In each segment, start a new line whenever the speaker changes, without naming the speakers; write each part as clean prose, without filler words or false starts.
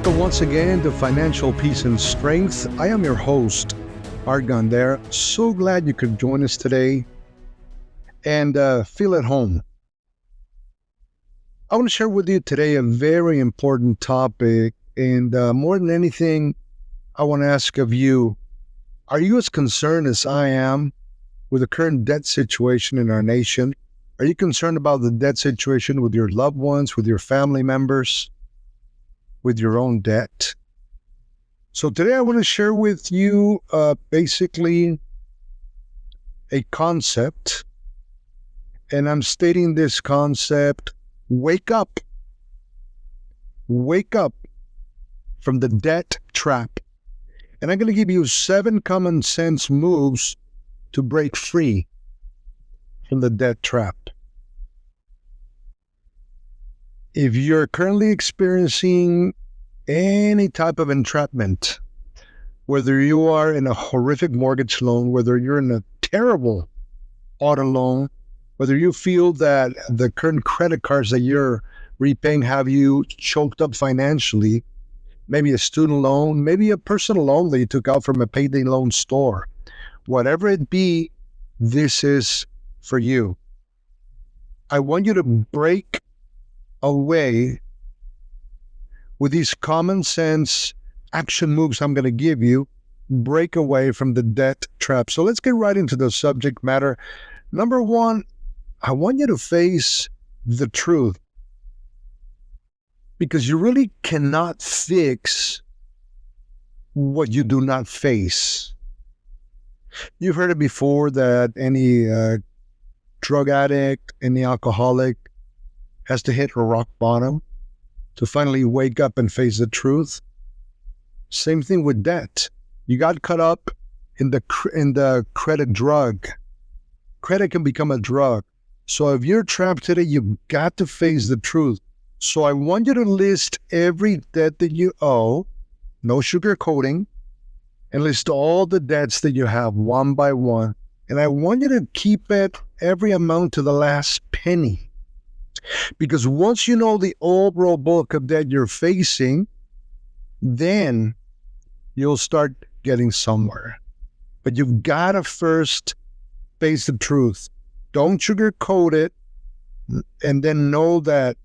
Welcome once again to Financial Peace and Strength. I am your host, Art Gandera. So glad you could join us today and feel at home. I want to share with you today a very important topic, and more than anything, I want to ask of you, are you as concerned as I am with the current debt situation in our nation? Are you concerned about the debt situation with your loved ones, with your family members, with your own debt? So today I want to share with you basically a concept, and I'm stating this concept: wake up. Wake up from the debt trap. And I'm going to give you 7 common sense moves to break free from the debt trap. If you're currently experiencing any type of entrapment, whether you are in a horrific mortgage loan, whether you're in a terrible auto loan, whether you feel that the current credit cards that you're repaying have you choked up financially, maybe a student loan, maybe a personal loan that you took out from a payday loan store, whatever it be, this is for you. I want you to break away with these common sense action moves I'm going to give you. Break away from the debt trap. So let's get right into the subject matter. Number 1, I want you to face the truth, because you really cannot fix what you do not face. You've heard it before that any drug addict, any alcoholic has to hit a rock bottom to finally wake up and face the truth. Same thing with debt. You got caught up in the credit drug. Credit can become a drug. So if you're trapped today, you've got to face the truth. So I want you to list every debt that you owe, no sugarcoating, and list all the debts that you have one by one. And I want you to keep it, every amount, to the last penny. Because once you know the overall bulk of debt you're facing, then you'll start getting somewhere. But you've got to first face the truth. Don't sugarcoat it, and then know that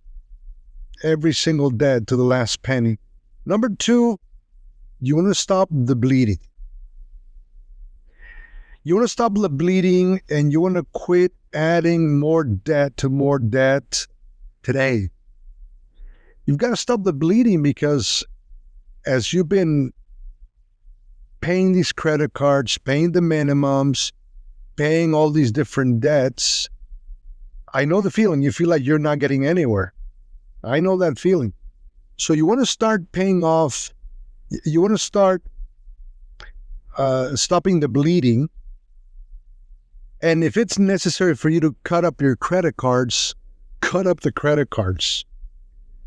every single debt to the last penny. Number 2, you want to stop the bleeding. You want to stop the bleeding, and you want to quit adding more debt to more debt today. You've got to stop the bleeding, because as you've been paying these credit cards, paying the minimums, paying all these different debts, I know the feeling. You feel like you're not getting anywhere. I know that feeling. So you want to start paying off. You want to start stopping the bleeding. And if it's necessary for you to cut up your credit cards, cut up the credit cards.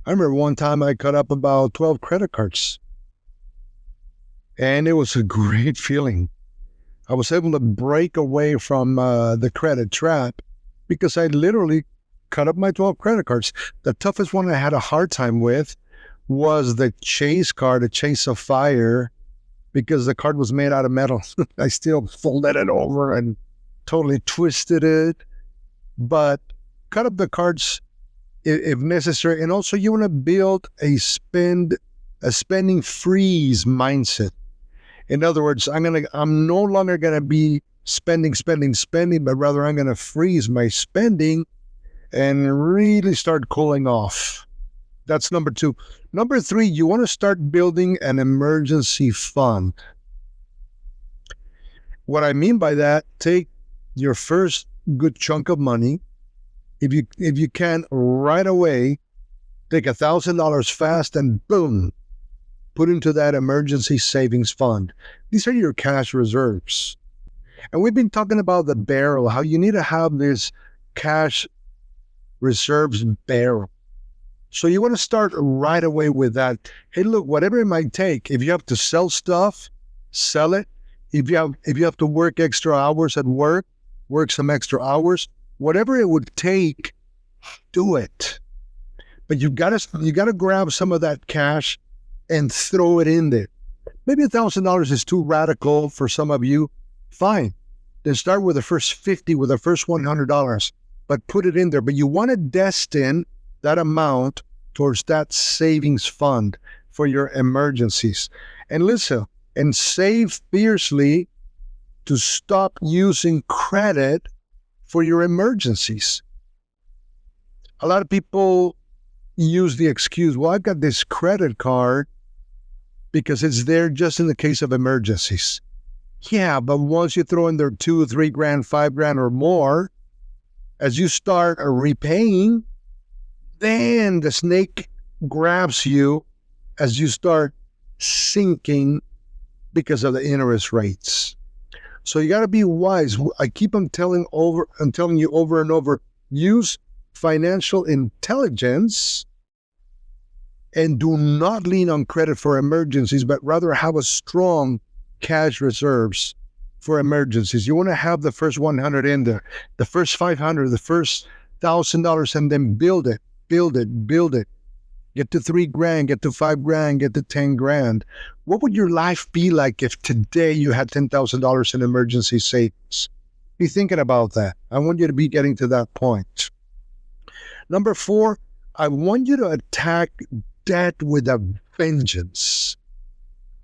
I remember one time I cut up about 12 credit cards. And it was a great feeling. I was able to break away from the credit trap, because I literally cut up my 12 credit cards. The toughest one I had a hard time with was the Chase card, a Chase of Fire, because the card was made out of metal. I still folded it over and totally twisted it. But cut up the cards if necessary. And also, you want to build a spending freeze mindset. In other words, I'm no longer going to be spending, but rather I'm going to freeze my spending and really start cooling off. That's number 2. Number 3, you want to start building an emergency fund. What I mean by that, take your first good chunk of money. If you can, right away, take $1,000 fast and boom, put into that emergency savings fund. These are your cash reserves. And we've been talking about the barrel, how you need to have this cash reserves barrel. So you want to start right away with that. Hey, look, whatever it might take, if you have to sell stuff, sell it. If you have to work extra hours at work, work some extra hours. Whatever it would take, do it. But you gotta grab some of that cash and throw it in there. Maybe $1,000 is too radical for some of you. Fine. Then start with the first 50, with the first $100, but put it in there. But you want to destine that amount towards that savings fund for your emergencies. And listen, and save fiercely to stop using credit for your emergencies. A lot of people use the excuse, well, I've got this credit card because it's there just in the case of emergencies. Yeah, but once you throw in there $2, $3 grand, $5 grand or more, as you start repaying, then the snake grabs you as you start sinking because of the interest rates. So you got to be wise. I keep on telling you over and over, use financial intelligence and do not lean on credit for emergencies, but rather have a strong cash reserves for emergencies. You want to have the first 100 in there, the first 500, the first $1,000, and then build it. Get to 3 grand, get to 5 grand, get to 10 grand. What would your life be like if today you had $10,000 in emergency savings? Be thinking about that. I want you to be getting to that point. Number 4, I want you to attack debt with a vengeance.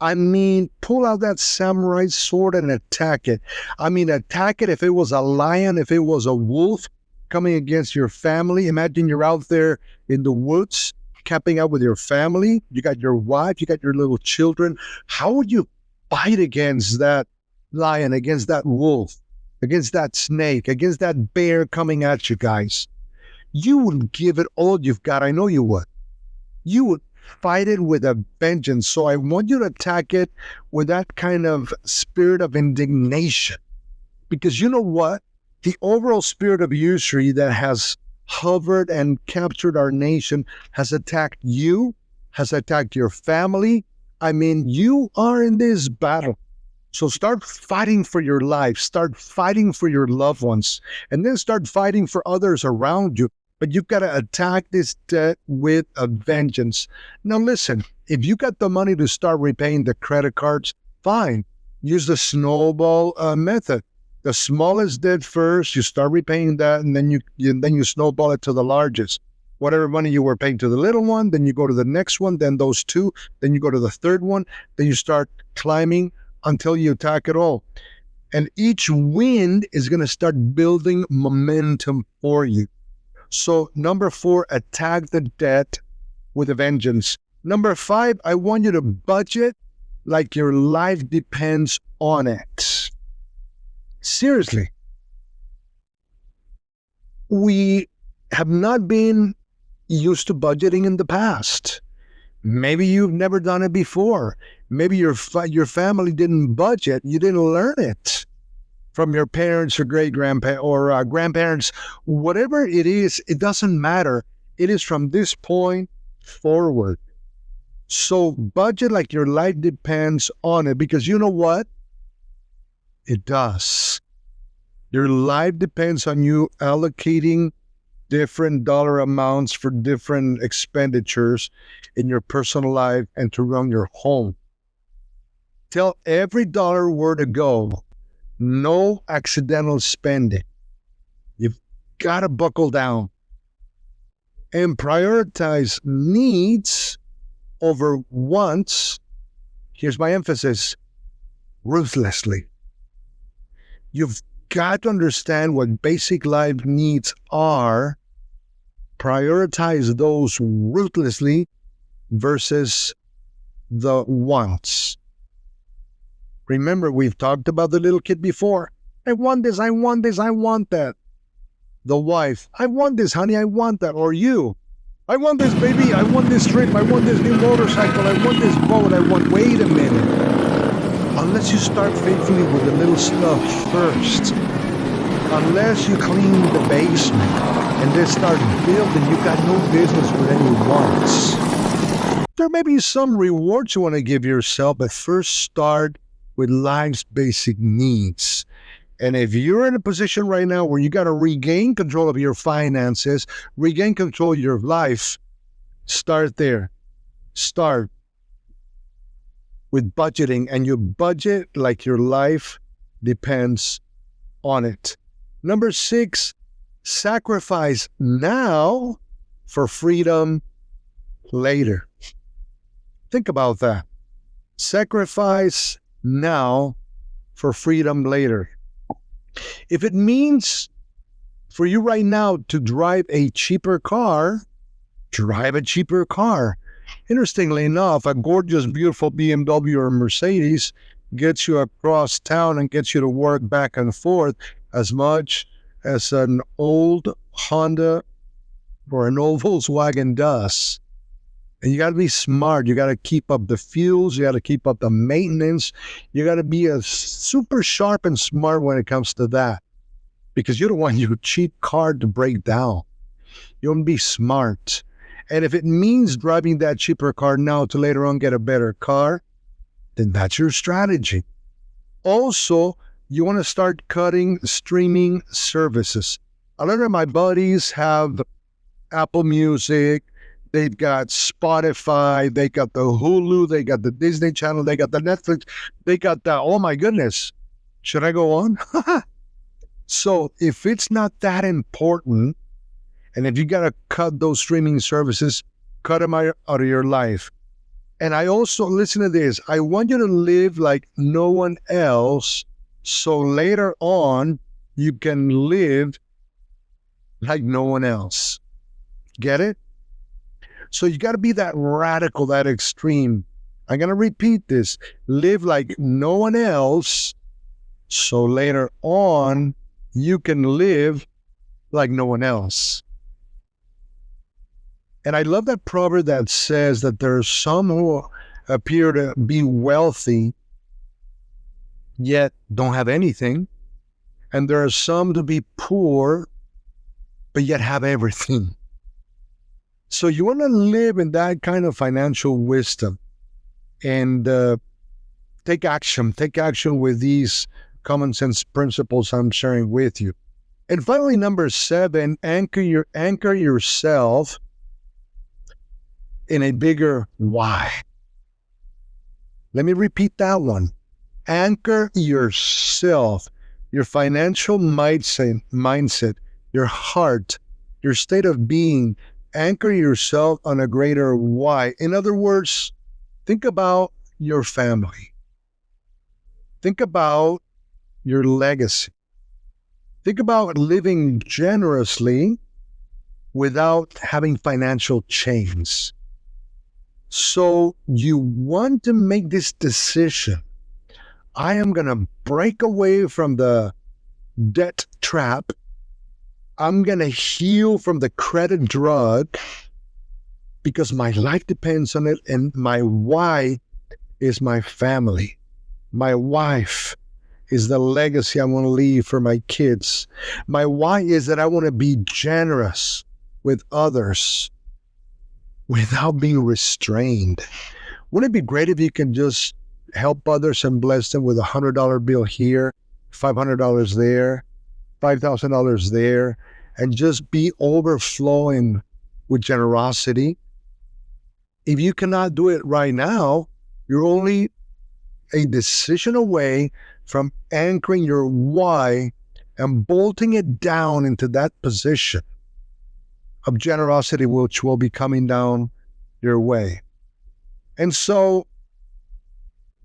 I mean, pull out that samurai sword and attack it. I mean, attack it if it was a lion, if it was a wolf coming against your family. Imagine you're out there in the woods, camping out with your family. You got your wife, you got your little children. How would you fight against that lion, against that wolf, against that snake, against that bear coming at you, guys? You would give it all you've got. I know you would. You would fight it with a vengeance. So I want you to attack it with that kind of spirit of indignation. Because you know what? The overall spirit of usury that has hovered and captured our nation has attacked you, has attacked your family. I mean, you are in this battle. So start fighting for your life, start fighting for your loved ones, and then start fighting for others around you. But you've got to attack this debt with a vengeance. Now listen, if you got the money to start repaying the credit cards, fine. Use the snowball method. The smallest debt first, you start repaying that, and then you snowball it to the largest. Whatever money you were paying to the little one, then you go to the next one, then those two, then you go to the third one, then you start climbing until you attack it all. And each win is going to start building momentum for you. So number 4, attack the debt with a vengeance. Number 5, I want you to budget like your life depends on it. Seriously. We have not been used to budgeting in the past. Maybe you've never done it before. Maybe your family didn't budget. You didn't learn it from your parents or great-grandparents or grandparents. Whatever it is, it doesn't matter. It is from this point forward. So budget like your life depends on it, because you know what? It does. Your life depends on you allocating different dollar amounts for different expenditures in your personal life and to run your home. Tell every dollar where to go. No accidental spending. You've got to buckle down and prioritize needs over wants. Here's my emphasis: ruthlessly. You've got to understand what basic life needs are. Prioritize those ruthlessly versus the wants. Remember, we've talked about the little kid before. I want this, I want this, I want that. The wife, I want this, honey, I want that. Or you, I want this, baby, I want this trip, I want this new motorcycle, I want this boat, wait a minute. Unless you start faithfully with the little stuff first, unless you clean the basement and then start building, you've got no business with any wants. There may be some rewards you want to give yourself, but first start with life's basic needs. And if you're in a position right now where you got to regain control of your finances, regain control of your life, start there. Start with budgeting, and you budget like your life depends on it. Number 6, sacrifice now for freedom later. Think about that. Sacrifice now for freedom later. If it means for you right now to drive a cheaper car, drive a cheaper car. Interestingly enough, a gorgeous, beautiful BMW or Mercedes gets you across town and gets you to work back and forth as much as an old Honda or an old Volkswagen does. And you got to be smart. You got to keep up the fuels. You got to keep up the maintenance. You got to be super sharp and smart when it comes to that, because you don't want your cheap car to break down. You want to be smart. And if it means driving that cheaper car now to later on get a better car, then that's your strategy. Also, you want to start cutting streaming services. A lot of my buddies have Apple Music, they've got Spotify, they got the Hulu, they got the Disney Channel, they got the Netflix, they got the, oh my goodness, should I go on? So if it's not that important, and if you got to cut those streaming services, cut them out of your life. And I also, listen to this, I want you to live like no one else, so later on, you can live like no one else. Get it? So you got to be that radical, that extreme. I'm going to repeat this. Live like no one else, so later on, you can live like no one else. And I love that proverb that says that there are some who appear to be wealthy, yet don't have anything. And there are some to be poor, but yet have everything. So you want to live in that kind of financial wisdom and take action with these common sense principles I'm sharing with you. And finally, number 7, anchor yourself in a bigger why. Let me repeat that one. Anchor yourself, your financial mindset, your heart, your state of being. Anchor yourself on a greater why. In other words, think about your family. Think about your legacy. Think about living generously without having financial chains. So you want to make this decision. I am going to break away from the debt trap. I'm going to heal from the credit drug because my life depends on it. And my why is my family. My wife is the legacy I want to leave for my kids. My why is that I want to be generous with others without being restrained. Wouldn't it be great if you can just help others and bless them with $100 bill here, $500 there, $5,000 there, and just be overflowing with generosity? If you cannot do it right now, you're only a decision away from anchoring your why and bolting it down into that position of generosity, which will be coming down your way. And so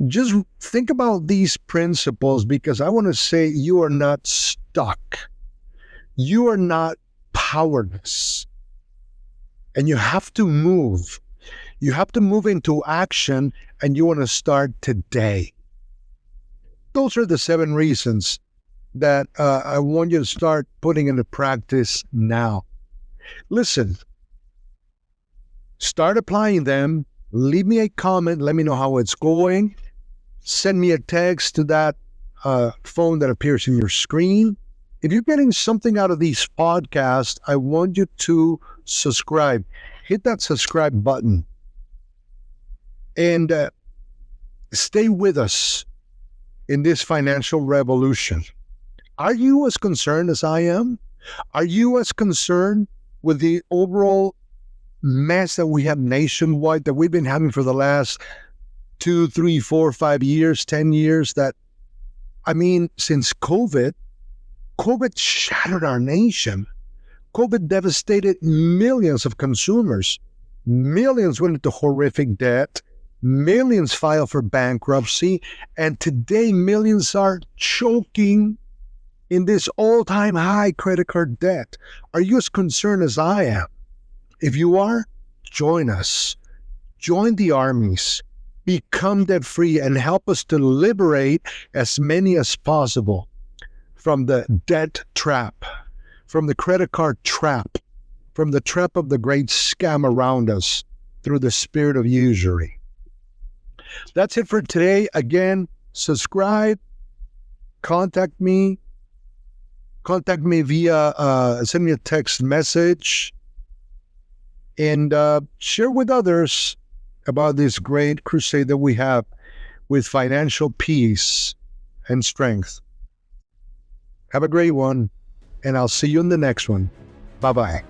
just think about these principles, because I want to say you are not stuck. You are not powerless. And you have to move. You have to move into action, and you want to start today. Those are the 7 reasons that I want you to start putting into practice now. Listen, start applying them. Leave me a comment. Let me know how it's going. Send me a text to that phone that appears in your screen. If you're getting something out of these podcasts, I want you to subscribe. Hit that subscribe button. And stay with us in this financial revolution. Are you as concerned as I am? Are you as concerned with the overall mess that we have nationwide, that we've been having for the last 2, 3, 4, 5 years, 10 years that, since COVID shattered our nation. COVID devastated millions of consumers. Millions went into horrific debt. Millions filed for bankruptcy. And today, millions are choking in this all-time high credit card debt. Are you as concerned as I am? If you are, join us. Join the armies. Become debt-free and help us to liberate as many as possible from the debt trap, from the credit card trap, from the trap of the great scam around us through the spirit of usury. That's it for today. Again, subscribe, contact me via, send me a text message, and share with others about this great crusade that we have with financial peace and strength. Have a great one, and I'll see you in the next one. Bye-bye.